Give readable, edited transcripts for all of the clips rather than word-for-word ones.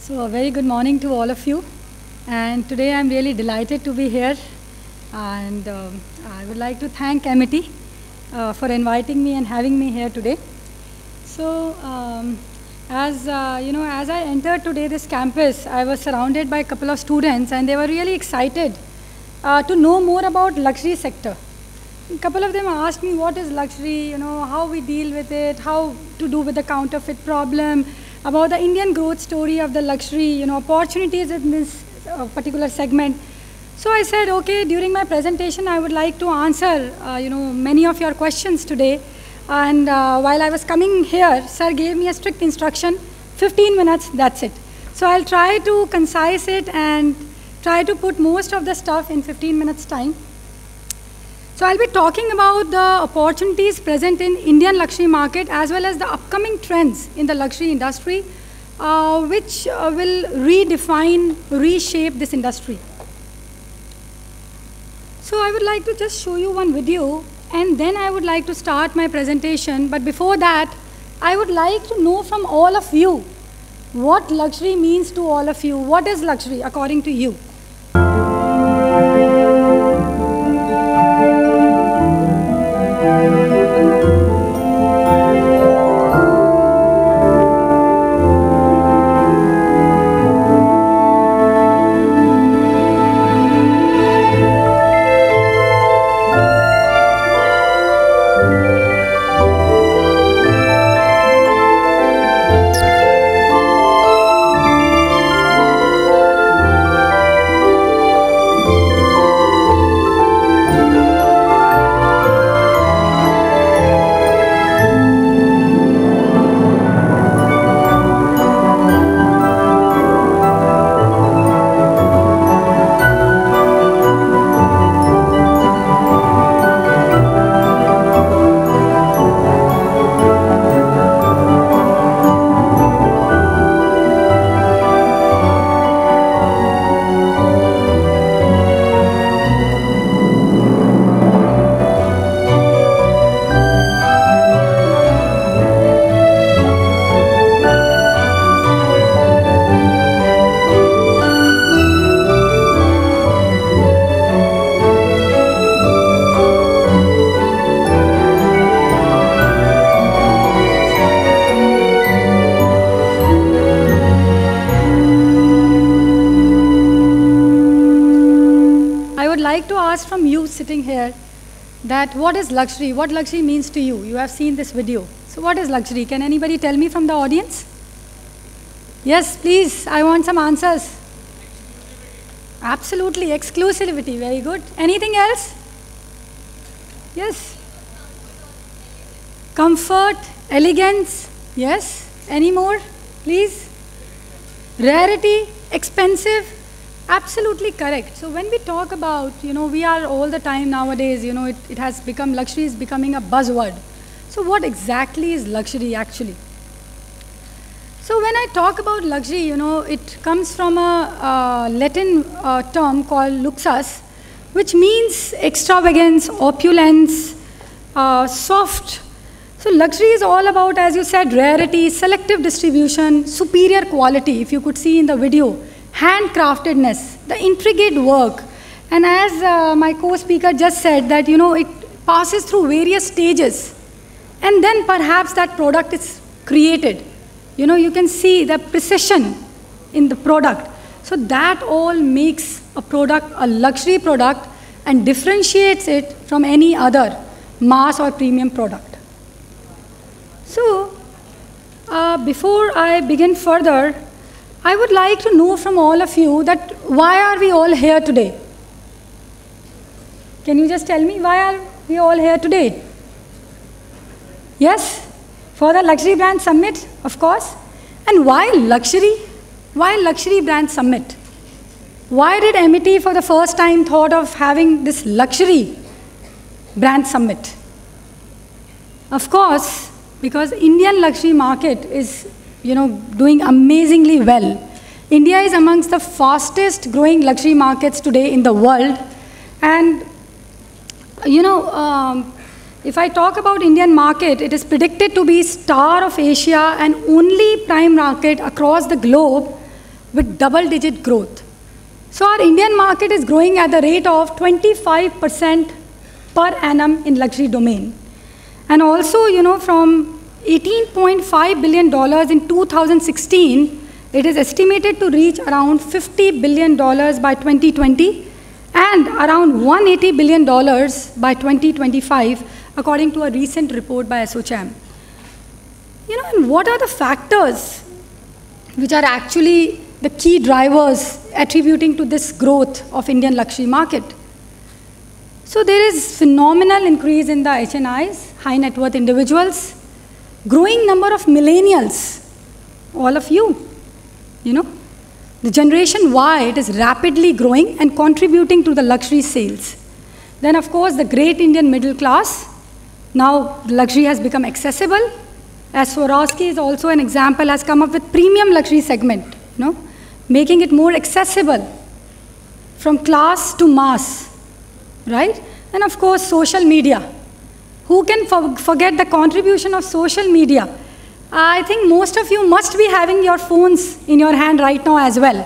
So a very good morning to all of you. And today I'm really delighted to be here. And I would like to thank Amity for inviting me and having me here today. So as I entered today this campus, I was surrounded by a couple of students and they were really excited to know more about luxury sector. A couple of them asked me what is luxury, how we deal with it, how to do with the counterfeit problem, about the Indian growth story of the luxury, opportunities in this particular segment. So I said, okay, during my presentation, I would like to answer, many of your questions today. And while I was coming here, sir gave me a strict instruction, 15 minutes, that's it. So I'll try to concise it and try to put most of the stuff in 15 minutes time. So I'll be talking about the opportunities present in Indian luxury market as well as the upcoming trends in the luxury industry, which will redefine, reshape this industry. So I would like to just show you one video and then I would like to start my presentation. But before that, I would like to know from all of you what luxury means to all of you. What is luxury according to you? From you sitting here, that what is luxury? What luxury means to you? You have seen this video. So what is luxury? Can anybody tell me from the audience? Yes, please. I want some answers. Absolutely. Exclusivity. Very good. Anything else? Yes. Comfort, elegance. Yes. Any more? Please. Rarity, expensive. Absolutely correct. So when we talk about, we are all the time nowadays, it has become, luxury is becoming a buzzword. So what exactly is luxury actually? So when I talk about luxury, it comes from a Latin term called luxus, which means extravagance, opulence, soft. So luxury is all about, as you said, rarity, selective distribution, superior quality, if you could see in the video. Handcraftedness, the intricate work. And as my co-speaker just said that, it passes through various stages. And then perhaps that product is created. You can see the precision in the product. So that all makes a product a luxury product and differentiates it from any other mass or premium product. So before I begin further, I would like to know from all of you that why are we all here today? Can you just tell me why are we all here today? Yes? For the Luxury Brand Summit, of course. And why luxury? Why Luxury Brand Summit? Why did Amity for the first time thought of having this Luxury Brand Summit? Of course, because Indian luxury market is doing amazingly well. India is amongst the fastest growing luxury markets today in the world. And, if I talk about Indian market, it is predicted to be star of Asia and only prime market across the globe with double-digit growth. So our Indian market is growing at the rate of 25% per annum in luxury domain. And also, from $18.5 billion in 2016, it is estimated to reach around $50 billion by 2020 and around $180 billion by 2025, according to a recent report by ASSOCHAM. And what are the factors which are actually the key drivers attributing to this growth of Indian luxury market? So there is phenomenal increase in the HNIs, high net worth individuals, growing number of millennials, all of you, the generation Y, it is rapidly growing and contributing to the luxury sales. Then of course the great Indian middle class, now luxury has become accessible. As Swarovski is also an example, has come up with premium luxury segment, making it more accessible from class to mass, right? And of course, social media. Who can forget the contribution of social media? I think most of you must be having your phones in your hand right now as well.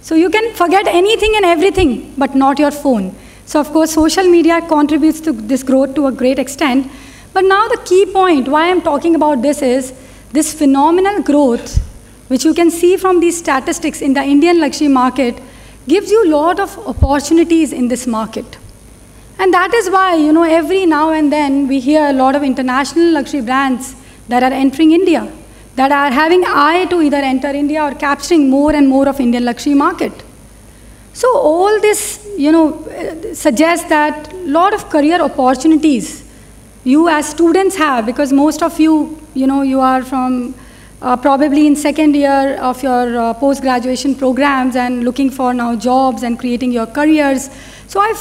So you can forget anything and everything, but not your phone. So of course, social media contributes to this growth to a great extent. But now the key point why I'm talking about this is this phenomenal growth, which you can see from these statistics in the Indian luxury market, gives you a lot of opportunities in this market. And that is why, every now and then we hear a lot of international luxury brands that are entering India, that are having eye to either enter India or capturing more and more of Indian luxury market. So all this, suggests that a lot of career opportunities you as students have, because most of you, you are from probably in second year of your post-graduation programs and looking for now jobs and creating your careers. So I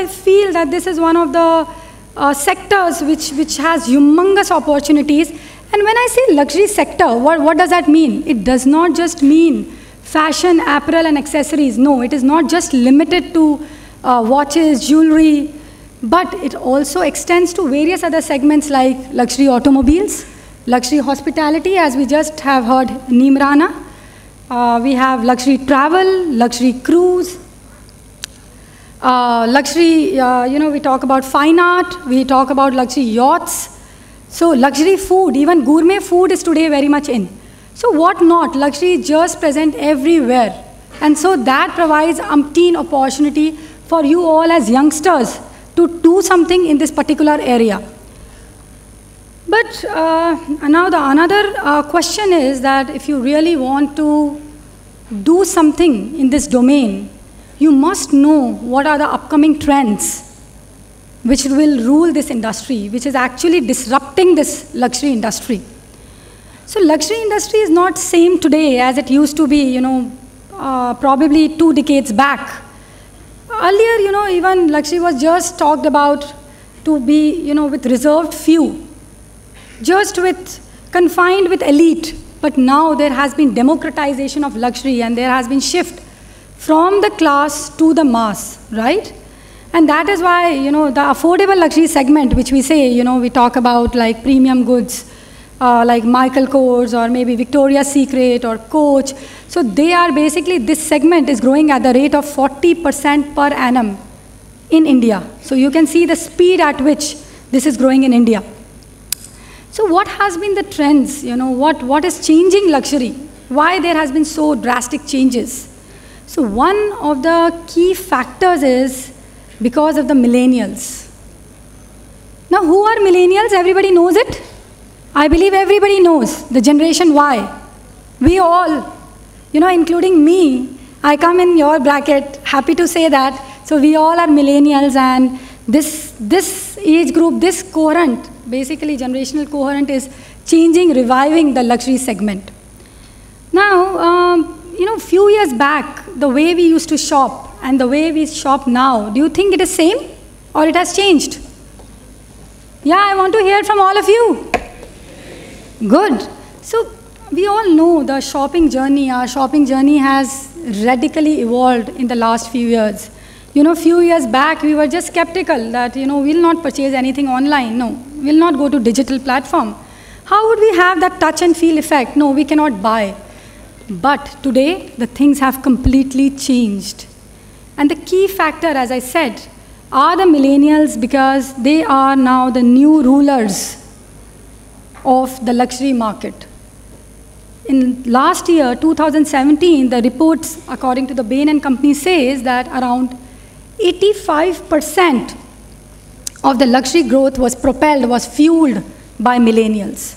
feel that this is one of the sectors which has humongous opportunities. And when I say luxury sector, what does that mean? It does not just mean fashion, apparel, and accessories. No, it is not just limited to watches, jewelry, but it also extends to various other segments like luxury automobiles, luxury hospitality, as we just have heard Neemrana. We have luxury travel, luxury cruise, luxury, we talk about fine art, we talk about luxury yachts. So luxury food, even gourmet food is today very much in. So what not? Luxury is just present everywhere. And so that provides umpteen opportunity for you all as youngsters to do something in this particular area. But now the another question is that if you really want to do something in this domain, you must know what are the upcoming trends which will rule this industry, which is actually disrupting this luxury industry. So luxury industry is not same today as it used to be, probably 2 decades back. Earlier, even luxury was just talked about to be, with reserved few, just confined with elite. But now there has been democratization of luxury and there has been shift from the class to the mass, right? And that is why, the affordable luxury segment, which we say, we talk about like premium goods, like Michael Kors or maybe Victoria's Secret or Coach. So they are basically, this segment is growing at the rate of 40% per annum in India. So you can see the speed at which this is growing in India. So what has been the trends? What is changing luxury? Why there has been so drastic changes? So one of the key factors is because of the millennials. Now who are millennials? Everybody knows it? I believe everybody knows, the generation Y. We all, including me, I come in your bracket, happy to say that. So we all are millennials, and this age group, this cohort, basically generational cohort, is changing, reviving the luxury segment. Now, few years back, the way we used to shop and the way we shop now, do you think it is same or it has changed? Yeah, I want to hear from all of you. Good. So we all know the shopping journey. Our shopping journey has radically evolved in the last few years. Few years back, we were just skeptical that, we'll not purchase anything online. No, we'll not go to digital platform. How would we have that touch and feel effect? No, we cannot buy. But today, the things have completely changed. And the key factor, as I said, are the millennials, because they are now the new rulers of the luxury market. In last year, 2017, the reports, according to the Bain & Company, says that around 85% of the luxury growth was fueled by millennials.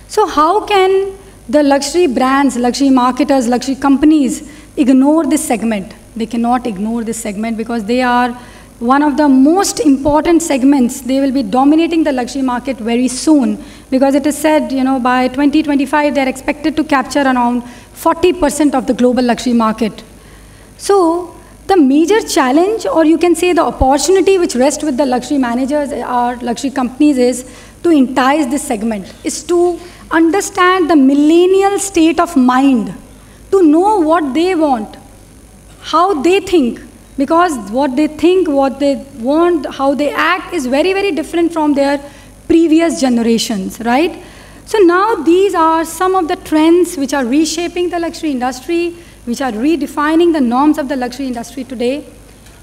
So how can the luxury brands, luxury marketers, luxury companies ignore this segment? They cannot ignore this segment, because they are one of the most important segments. They will be dominating the luxury market very soon, because it is said, by 2025, they're expected to capture around 40% of the global luxury market. So the major challenge, or you can say the opportunity which rests with the luxury managers or luxury companies, is to entice this segment, is to understand the millennial state of mind, to know what they want, how they think, because what they think, what they want, how they act is very, very different from their previous generations, right? So now these are some of the trends which are reshaping the luxury industry, which are redefining the norms of the luxury industry today.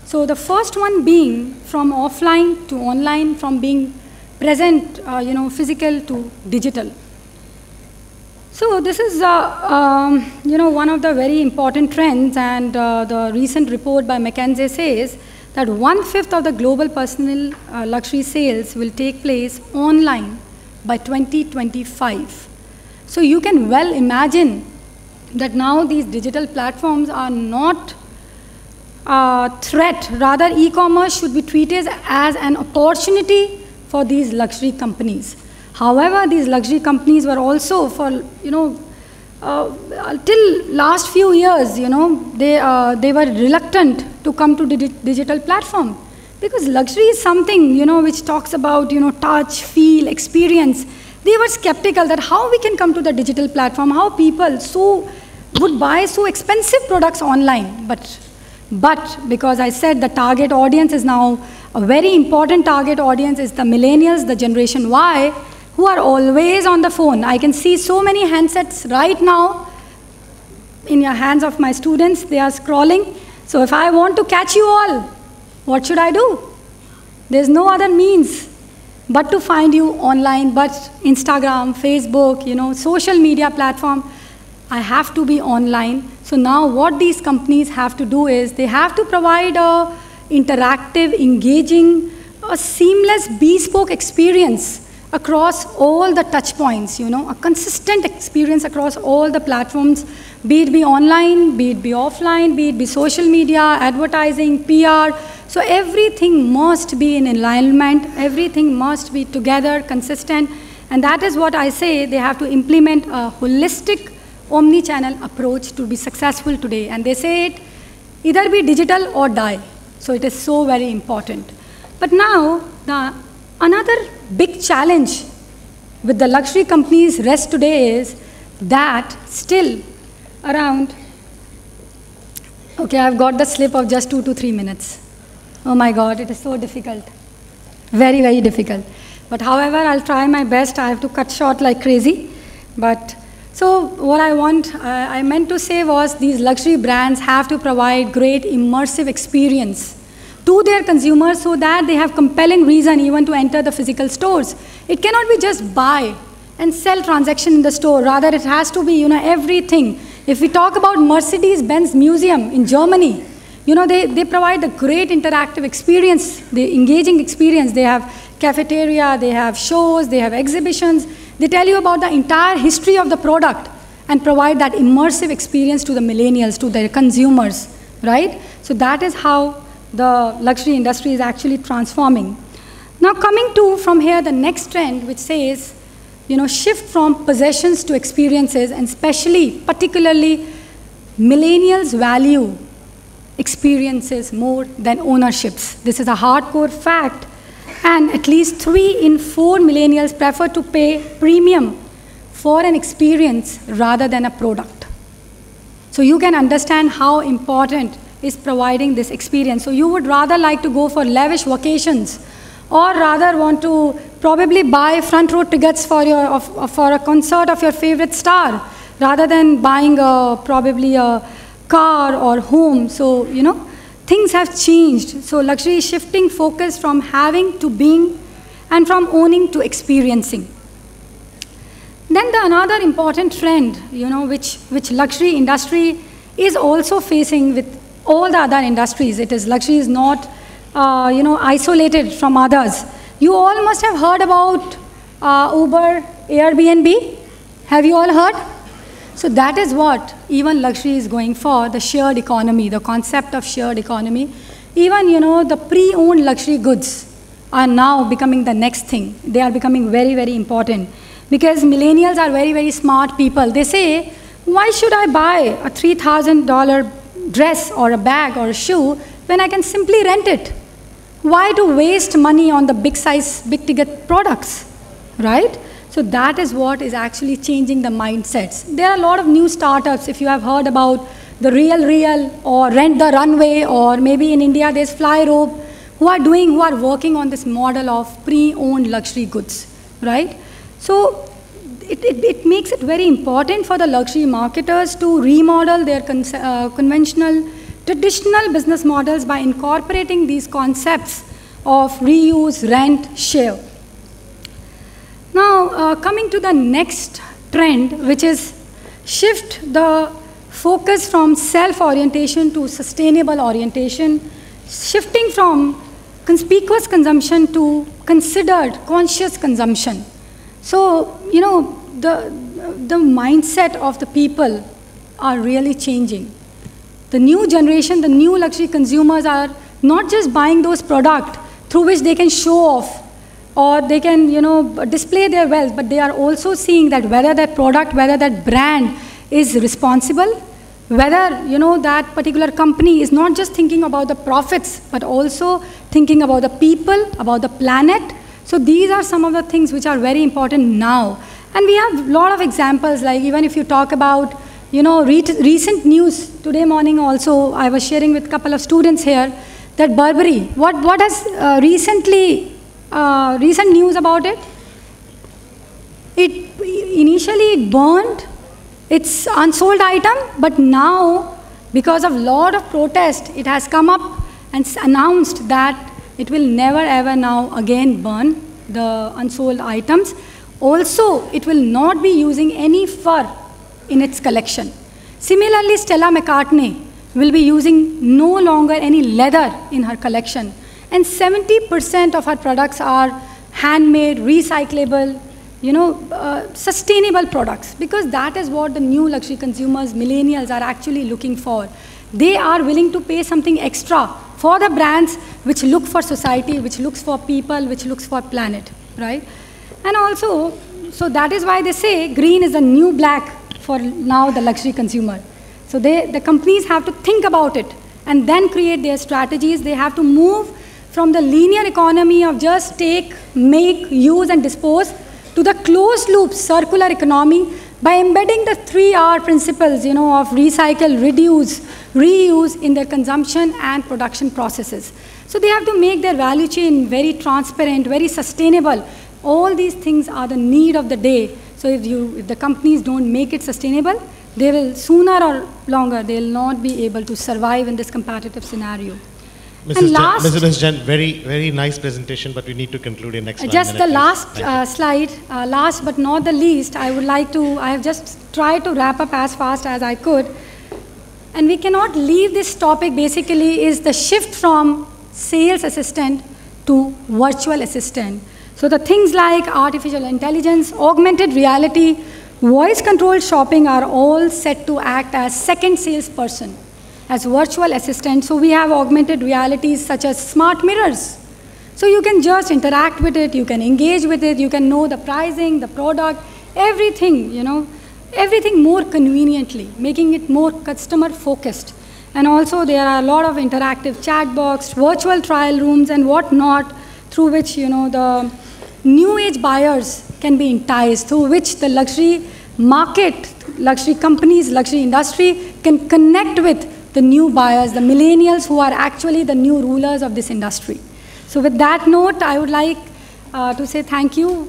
So the first one being from offline to online, from being present, physical to digital. So this is, one of the very important trends, and the recent report by McKinsey says that 1/5 of the global personal luxury sales will take place online by 2025. So you can well imagine that now these digital platforms are not a threat. Rather, e-commerce should be treated as an opportunity for these luxury companies. However, these luxury companies were also, for till last few years, they were reluctant to come to the digital platform, because luxury is something which talks about touch, feel, experience. They were skeptical that how we can come to the digital platform, how people would buy so expensive products online. But because I said the target audience is now a very important target audience, is the millennials, the Generation Y, who are always on the phone. I can see so many handsets right now in your hands of my students. They are scrolling. So if I want to catch you all, what should I do? There's no other means but to find you online, but Instagram, Facebook, social media platform. I have to be online. So now what these companies have to do is they have to provide a interactive, engaging, a seamless, bespoke experience across all the touch points, a consistent experience across all the platforms, be it be online, be it be offline, be it be social media, advertising, PR. So everything must be in alignment, everything must be together, consistent, and that is what I say, they have to implement a holistic omni-channel approach to be successful today. And they say it, either be digital or die. So it is so very important. But now, another big challenge with the luxury companies rest today is that still around, okay, I've got the slip of just 2 to 3 minutes. Oh my God, it is so difficult. Very, very difficult. But however, I'll try my best. I have to cut short like crazy. But so what I meant to say was these luxury brands have to provide great immersive experience to their consumers so that they have compelling reason even to enter the physical stores. It cannot be just buy and sell transaction in the store. Rather, it has to be, everything. If we talk about Mercedes-Benz Museum in Germany, they provide a great interactive experience, the engaging experience. They have cafeteria, they have shows, they have exhibitions. They tell you about the entire history of the product and provide that immersive experience to the millennials, to their consumers, right? So that is how the luxury industry is actually transforming. Now coming to, from here, the next trend, which says, shift from possessions to experiences, and particularly, millennials value experiences more than ownerships. This is a hardcore fact. And at least 3 in 4 millennials prefer to pay premium for an experience rather than a product. So you can understand how important is providing this experience. So you would rather like to go for lavish vacations, or rather want to probably buy front row tickets for a concert of your favorite star, rather than buying probably a car or home. So, things have changed. So luxury is shifting focus from having to being and from owning to experiencing. Then another important trend, which luxury industry is also facing with all the other industries. It is luxury is not, isolated from others. You all must have heard about Uber, Airbnb. Have you all heard? So that is what even luxury is going for, the shared economy, the concept of shared economy. Even, the pre-owned luxury goods are now becoming the next thing. They are becoming very, very important. Because millennials are very, very smart people. They say, why should I buy a $3,000 dress or a bag or a shoe when I can simply rent it? Why to waste money on the big size, big ticket products, right? So that is what is actually changing the mindsets. There are a lot of new startups, if you have heard about the Real or Rent the Runway, or maybe in India there's Flyrobe, who are working on this model of pre-owned luxury goods, right? So it makes it very important for the luxury marketers to remodel their conventional, traditional business models by incorporating these concepts of reuse, rent, share. Now, coming to the next trend, which is shift the focus from self-orientation to sustainable orientation, shifting from conspicuous consumption to considered, conscious consumption. So, the mindset of the people are really changing. The new generation, the new luxury consumers are not just buying those products through which they can show off or they can, display their wealth, but they are also seeing that whether that product, whether that brand is responsible, whether, that particular company is not just thinking about the profits, but also thinking about the people, about the planet. So these are some of the things which are very important now. And we have a lot of examples, like even if you talk about, recent news, today morning also, I was sharing with a couple of students here, that Burberry, what has recent news about it? Initially it burned its unsold item, but now, because of a lot of protest, it has come up and announced that it will never ever now again burn the unsold items. Also, it will not be using any fur in its collection. Similarly, Stella McCartney will be using no longer any leather in her collection. And 70% of her products are handmade, recyclable, sustainable products, because that is what the new luxury consumers, millennials, are actually looking for. They are willing to pay something extra for the brands which look for society, which looks for people, which looks for planet, right? And also, so that is why they say green is the new black for now the luxury consumer. So the companies have to think about it and then create their strategies. They have to move from the linear economy of just take, make, use, and dispose to the closed loop circular economy by embedding the 3R principles, of recycle, reduce, reuse in their consumption and production processes. So they have to make their value chain very transparent, very sustainable. All these things are the need of the day. So if the companies don't make it sustainable, they will sooner or longer, they will not be able to survive in this competitive scenario. Mrs. Jain, very, very nice presentation, but we need to conclude in next 5 minutes. Just the last slide, last but not the least, I have just tried to wrap up as fast as I could. And we cannot leave this topic, basically, is the shift from sales assistant to virtual assistant. So the things like artificial intelligence, augmented reality, voice-controlled shopping are all set to act as second salesperson, as virtual assistants. So we have augmented realities such as smart mirrors. So you can just interact with it, you can engage with it, you can know the pricing, the product, everything, everything more conveniently, making it more customer-focused. And also there are a lot of interactive chat box, virtual trial rooms, and whatnot, through which, the new age buyers can be enticed, through which the luxury market, luxury companies, luxury industry can connect with the new buyers, the millennials who are actually the new rulers of this industry. So with that note, I would like to say thank you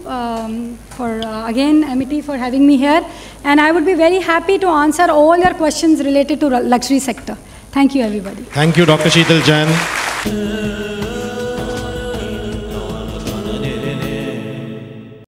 for, again, Amity for having me here. And I would be very happy to answer all your questions related to luxury sector. Thank you, everybody. Thank you, Dr. Sheetal Jain.